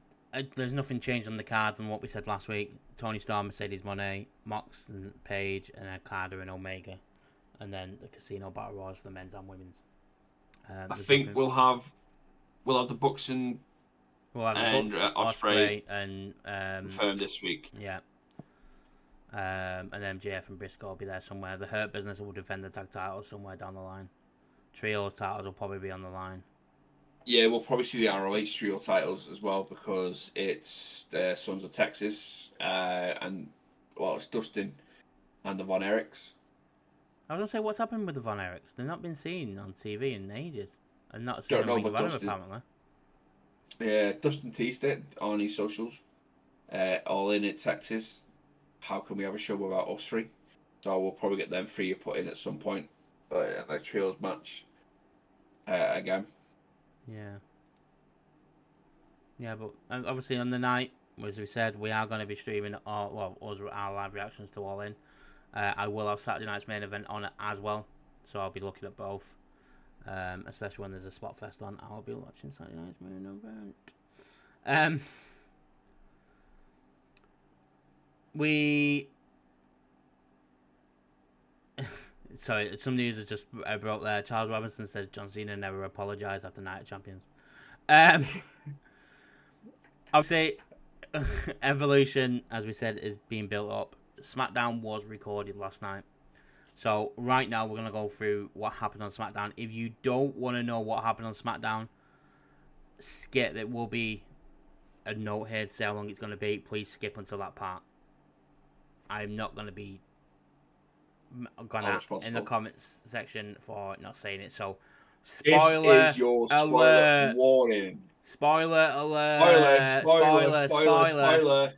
there's nothing changed on the card from what we said last week. Tony Storm, Mercedes Moné, Mox and Page, and then Carter and Omega. And then the Casino Battle Royals for the men's and women's. I think we'll have the Bucks and Ospreay and confirmed this week. Yeah. And then MJF and Briscoe will be there somewhere. The Hurt Business will defend the tag titles somewhere down the line. Trios titles will probably be on the line. Yeah, we'll probably see the ROH trio titles as well, because it's the Sons of Texas and it's Dustin and the Von Erichs. I was going to say, what's happened with the Von Erichs? They've not been seen on TV in ages. And not seen on Ring of Honor, apparently. Yeah, Dustin teased it on his socials. All in at Texas. How can we have a show without us three? So we'll probably get them three put in at some point in a trios match again. Yeah. Yeah, but obviously on the night, as we said, we are going to be streaming our live reactions to All In. I will have Saturday night's main event on it as well, so I'll be looking at both. Especially when there's a Spot Fest on, I'll be watching Saturday night's main event. we. Sorry, some news has just broke there. Charles Robinson says John Cena never apologised after Night of Champions. I would say Evolution, as we said, is being built up. SmackDown was recorded last night. So right now we're going to go through what happened on SmackDown. If you don't want to know what happened on SmackDown, skip. It will be a note here to say how long it's going to be. Please skip until that part. I'm not going to be gonna in the comments section for not saying it. So spoiler this is your spoiler alert. warning. Spoiler alert. Spoiler.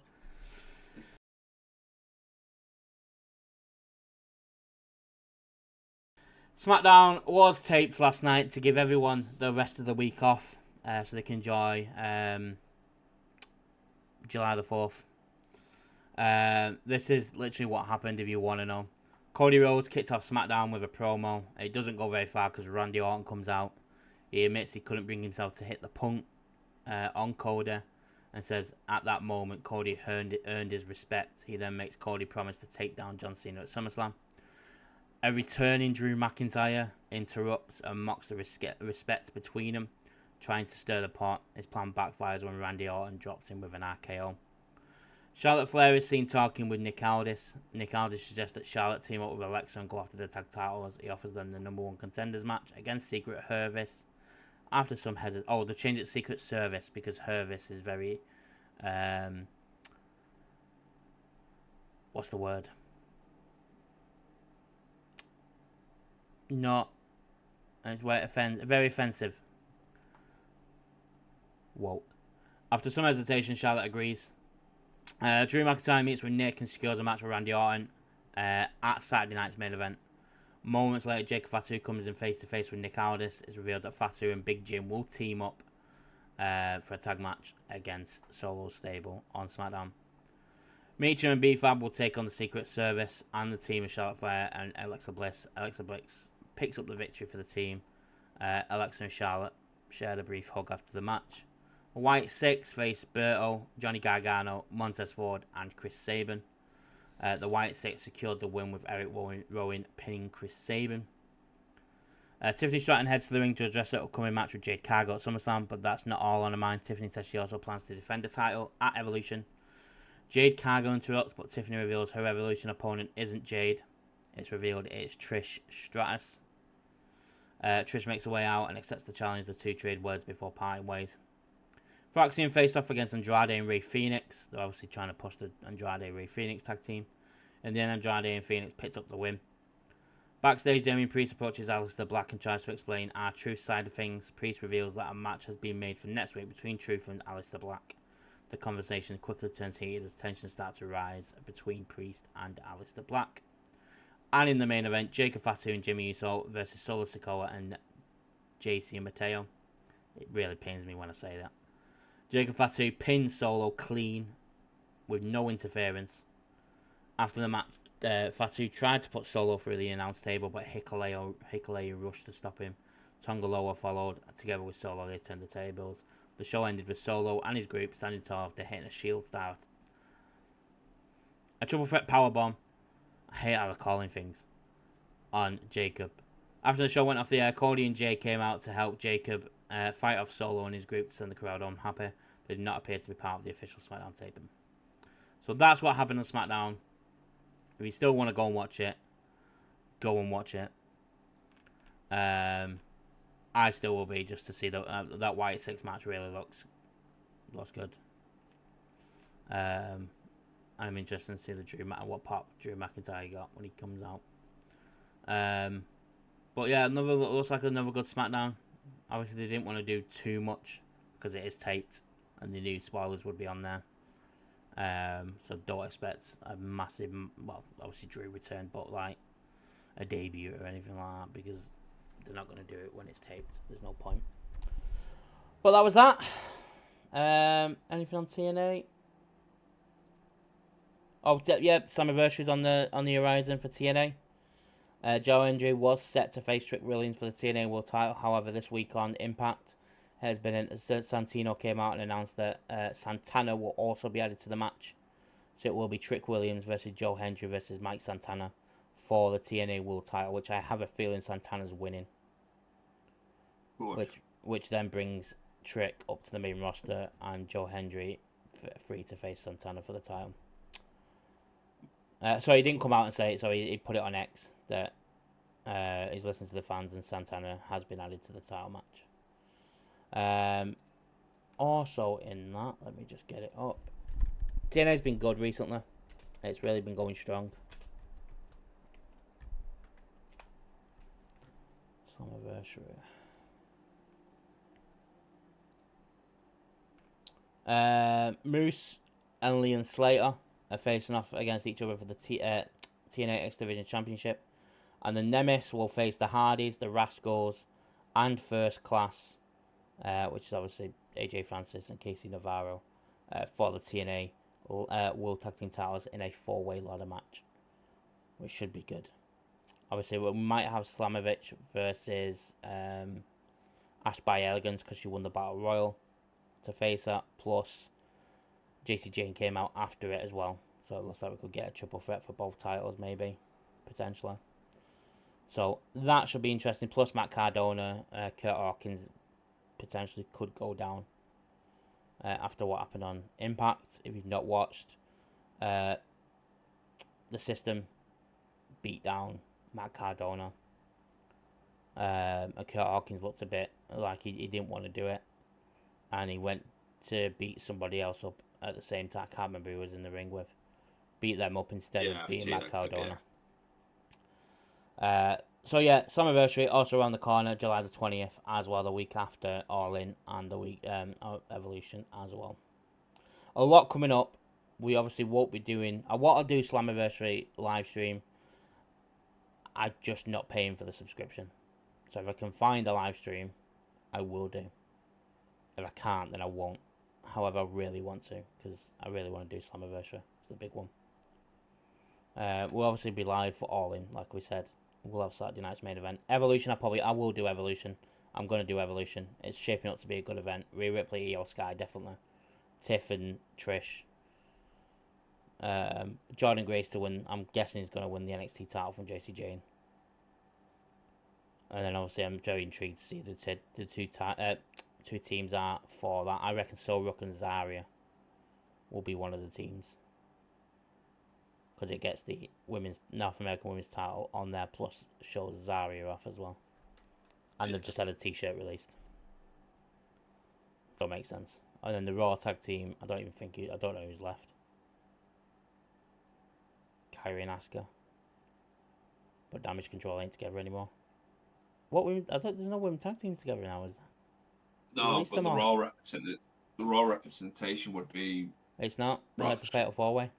SmackDown was taped last night to give everyone the rest of the week off, so they can enjoy July the 4th. This is literally what happened if you want to know. Cody Rhodes kicked off SmackDown with a promo. It doesn't go very far because Randy Orton comes out. He admits he couldn't bring himself to hit the punt on Cody and says at that moment Cody earned his respect. He then makes Cody promise to take down John Cena at SummerSlam. A returning Drew McIntyre interrupts and mocks the respect between them, trying to stir the pot. His plan backfires when Randy Orton drops him with an RKO. Charlotte Flair is seen talking with Nick Aldis. Nick Aldis suggests that Charlotte team up with Alexa and go after the tag titles. He offers them the number one contenders match against Secret Service. After some hesitation, they changed it to Secret Service because Hervis is very, what's the word? Not, it's where very offensive. Woke. After some hesitation, Charlotte agrees. Drew McIntyre meets with Nick and secures a match with Randy Orton at Saturday night's main event. Moments later, Jacob Fatu comes in face to face with Nick Aldis. It's revealed that Fatu and Big Jim will team up for a tag match against Solo's stable on SmackDown. Meacham and B-Fab will take on the Secret Service and the team of Charlotte Flair and Alexa Bliss. Alexa Bliss picks up the victory for the team. Alexa and Charlotte shared a brief hug after the match. White Six face Berto, Johnny Gargano, Montez Ford, and Chris Sabin. The White Six secured the win with Eric Rowan pinning Chris Sabin. Tiffany Stratton heads to the ring to address the upcoming match with Jade Cargill at SummerSlam, but that's not all on her mind. Tiffany says she also plans to defend the title at Evolution. Jade Cargill interrupts, but Tiffany reveals her Evolution opponent isn't Jade. It's revealed it's Trish Stratus. Trish makes her way out and accepts the challenge. The two trade words before parting ways. Phaxian faced off against Andrade and Rey Fenix. They're obviously trying to push the Andrade-Rey Fenix tag team. In the end, Andrade and Fenix picked up the win. Backstage, Damien Priest approaches Aleister Black and tries to explain our Truth side of things. Priest reveals that a match has been made for next week between Truth and Aleister Black. The conversation quickly turns heated as tensions start to rise between Priest and Aleister Black. And in the main event, Jacob Fatu and Jimmy Uso versus Solo Sikoa and JC and Mateo. It really pains me when I say that. Jacob Fatu pins Solo clean with no interference. After the match, Fatu tried to put Solo through the announce table, but Hikuleo rushed to stop him. Tongaloa followed. Together with Solo, they turned the tables. The show ended with Solo and his group standing tall after hitting a Shield start. A triple threat powerbomb. I hate how they're calling things. On Jacob. After the show went off the air, Cody and Jay came out to help Jacob fight off Solo and his group to send the crowd home happy. They did not appear to be part of the official SmackDown taping. So that's what happened on SmackDown. If you still want to go and watch it, go and watch it. I still will be, just to see that White Six match really looks good. I'm interested to see what pop Drew McIntyre got when he comes out. But yeah, looks like another good SmackDown. Obviously, they didn't want to do too much because it is taped, and they knew spoilers would be on there. So don't expect a massive, well, obviously Drew returned, but like a debut or anything like that, because they're not going to do it when it's taped. There's no point. But that was that. Anything on TNA? Oh yeah, Slammiversary's on the horizon for TNA. Joe Hendry was set to face Trick Williams for the TNA World Title. However, this week on Impact has been Santino came out and announced that Santana will also be added to the match. So it will be Trick Williams versus Joe Hendry versus Mike Santana for the TNA World title, which I have a feeling Santana's winning. Good. Which then brings Trick up to the main roster and Joe Hendry free to face Santana for the title. So he didn't come out and say it, so he put it on X that he's listening to the fans and Santana has been added to the title match. Also in that, let me just get it up. TNA's been good recently. It's really been going strong. Slammiversary. Moose and Leon Slater are facing off against each other for the TNA X Division Championship. And the Nemesis will face the Hardys, the Rascals, and First Class, which is obviously AJ Francis and Casey Navarro, for the TNA World Tag Team titles in a 4-way ladder match, which should be good. Obviously, we might have Slamovich versus Ash by Elegance because she won the Battle Royal to face that. Plus, JC Jane came out after it as well. So it looks like we could get a triple threat for both titles, maybe, potentially. So that should be interesting. Plus, Matt Cardona, Kurt Hawkins potentially could go down after what happened on Impact. If you've not watched, the System beat down Matt Cardona. And Kurt Hawkins looked a bit like he didn't want to do it. And he went to beat somebody else up at the same time. I can't remember who he was in the ring with. Beat them up instead of beating Matt Cardona. So yeah, Slammiversary also around the corner, July the 20th, as well, the week after All In and the week Evolution as well. A lot coming up. We obviously won't be doing. I want to do Slammiversary live stream. I'm just not paying for the subscription. So if I can find a live stream, I will do. If I can't, then I won't. However, I really want to, because I really want to do Slammiversary. It's the big one. We'll obviously be live for All In, like we said. We'll have Saturday night's main event. Evolution, I will do Evolution. I'm going to do Evolution. It's shaping up to be a good event. Rhea Ripley, Io Sky, definitely. Tiff and Trish. Jordan Grace to win. I'm guessing he's going to win the NXT title from JC Jane. And then obviously I'm very intrigued to see the two teams are for that. I reckon Soruk and Zarya will be one of the teams. Because it gets the North American women's title on there, plus shows Zarya off as well. And they've just had a t-shirt released. Don't make sense. And then the Raw tag team, I don't know who's left. Kyrie and Asuka. But Damage Control ain't together anymore. I thought there's no women tag teams together now, is there? No, but the Raw representation would be... It's not. No, it's a Fatal 4-way.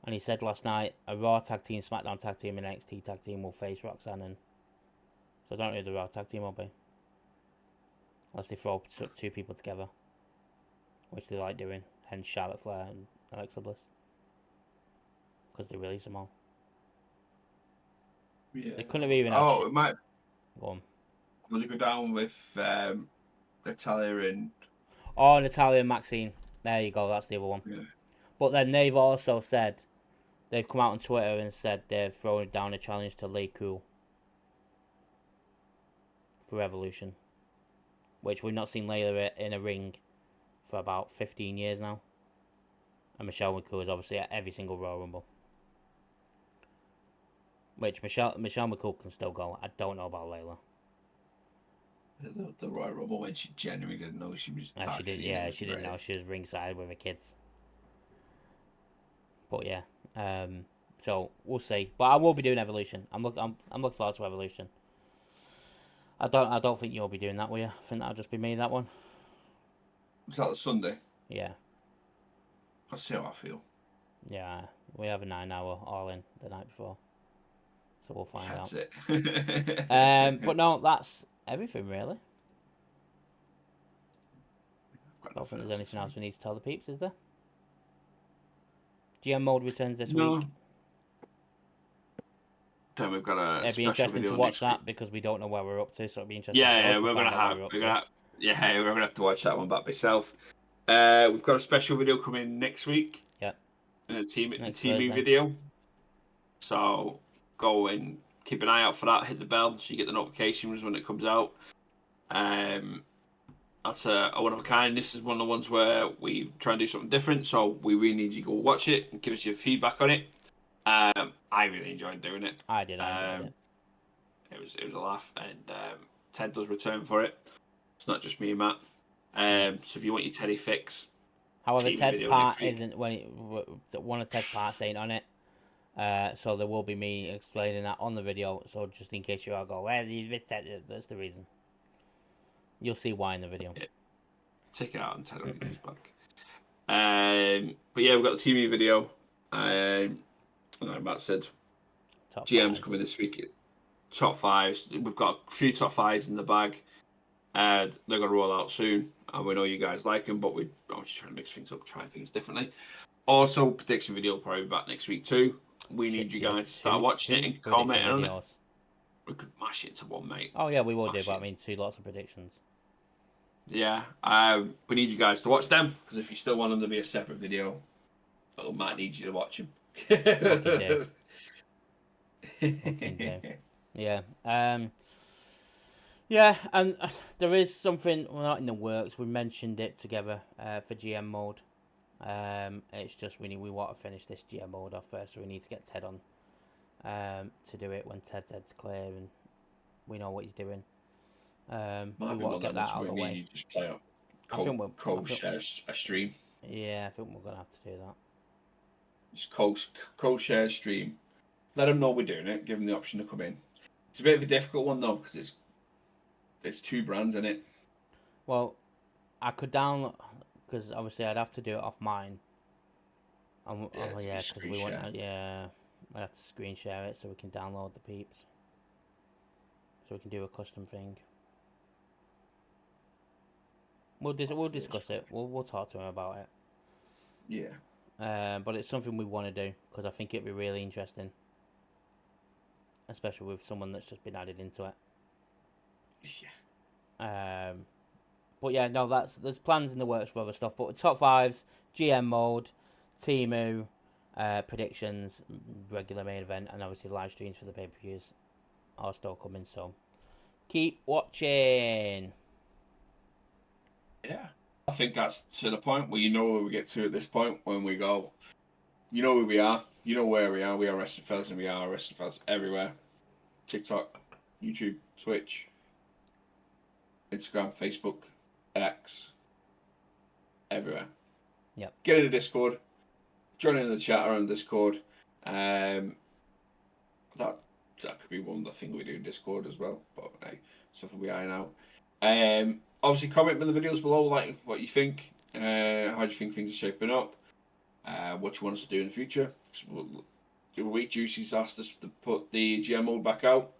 And he said last night, a Raw tag team, SmackDown tag team, and NXT tag team will face Roxanne and... So I don't know who the Raw tag team will be. Unless they throw two people together. Which they like doing. Hence Charlotte Flair and Alexa Bliss. Because they release them all. Yeah. They couldn't have even... it might... Go on. Will you go down with Natalia and... Oh, Natalia and Maxine. There you go, that's the other one. Yeah. But then they've also said... They've come out on Twitter and said they're throwing down a challenge to Lay Cool. For Evolution. Which we've not seen Layla in a ring for about 15 years now. And Michelle McCool is obviously at every single Royal Rumble. Which Michelle McCool can still go. I don't know about Layla. The Royal Rumble when she genuinely didn't know she was... She didn't know she was ringside with her kids. But yeah. So we'll see. But I will be doing Evolution. I'm looking forward to Evolution. I don't think you'll be doing that, will you? I think that'll just be me, that one. Was that the Sunday? Yeah. I'll see how I feel. Yeah. We have a 9-hour All In the night before. So we'll find out. That's it. But no, that's everything, really. I don't think there's anything else we need to tell the peeps, is there? GM Mode returns this week. Then we've got a It'd be interesting to watch that because we don't know where we're up to, so it'd be interesting. We're gonna have to watch that one back myself. We've got a special video coming next week. Yeah. in the Next Teemu Thursday. video. So go and keep an eye out for that. Hit the bell so you get the notifications when it comes out. That's a one of a kind. This is one of the ones where we try and do something different. So we really need you to go watch it and give us your feedback on it. I really enjoyed doing it. I did. I enjoyed it. It was a laugh, and Ted does return for it. It's not just me and Matt. So if you want your Teddy fix, However, Teemu Ted's video next part week. isn't one of Ted's parts ain't on it. So there will be me explaining that on the video. So just in case you all go, well, you missed Ted, that's the reason. You'll see why in the video. Yeah, take it out and Ted when he comes back. But yeah, we've got the Teemu video. Like Matt said, Top GM's fives. coming this week. Top fives. We've got a few top fives in the bag. They're going to roll out soon. And we know you guys like them, but I'm just trying to mix things up, try things differently. Also, prediction video will probably be back next week too. We need you guys to start watching it and commenting on it. We could mash it to one, mate. Oh yeah, we will do, but I mean, lots of predictions. Yeah, we need you guys to watch them, because if you still want them to be a separate video, I might need you to watch them. Fucking do. Yeah. Yeah, and there is something, well, not in the works. We mentioned it together for GM mode. It's just we want to finish this GM mode off first, so we need to get Ted on to do it when Ted's clear and we know what he's doing. We want to get that out of the way. You just play up. Share a stream. Yeah, I think we're gonna have to do that. Just co-share a stream. Let them know we're doing it. Give them the option to come in. It's a bit of a difficult one though, because it's two brands in it. Well, I could download, because obviously I'd have to do it off mine. Because we want, I'd have to screen share it so we can download the peeps. So we can do a custom thing. We'll discuss it. We'll talk to him about it. Yeah. But it's something we want to do because I think it'd be really interesting, especially with someone that's just been added into it. Yeah. But yeah, no, there's plans in the works for other stuff. But top fives, GM mode, Teemu, predictions, regular main event, and obviously live streams for the pay-per-views are still coming. So keep watching. Yeah. I think that's to the point where you know where we get to at this point when we go. You know who we are. You know where we are. We are Wrestling Fellas, and we are Wrestling Fellas everywhere. TikTok, YouTube, Twitch, Instagram, Facebook, X, everywhere. Yep. Get in the Discord. Join in the chat around Discord. That could be one of the things we do in Discord as well. But hey, something we iron out. Obviously, comment in the videos below, like what you think. How do you think things are shaping up? What you want us to do in the future? The week Juicy's asked us to put the GM mode back out.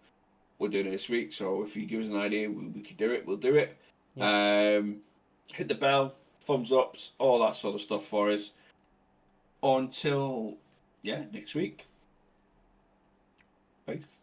We're doing it this week, so if you give us an idea, we can do it. We'll do it. Yeah. Hit the bell, thumbs ups, all that sort of stuff for us. Until next week. Peace.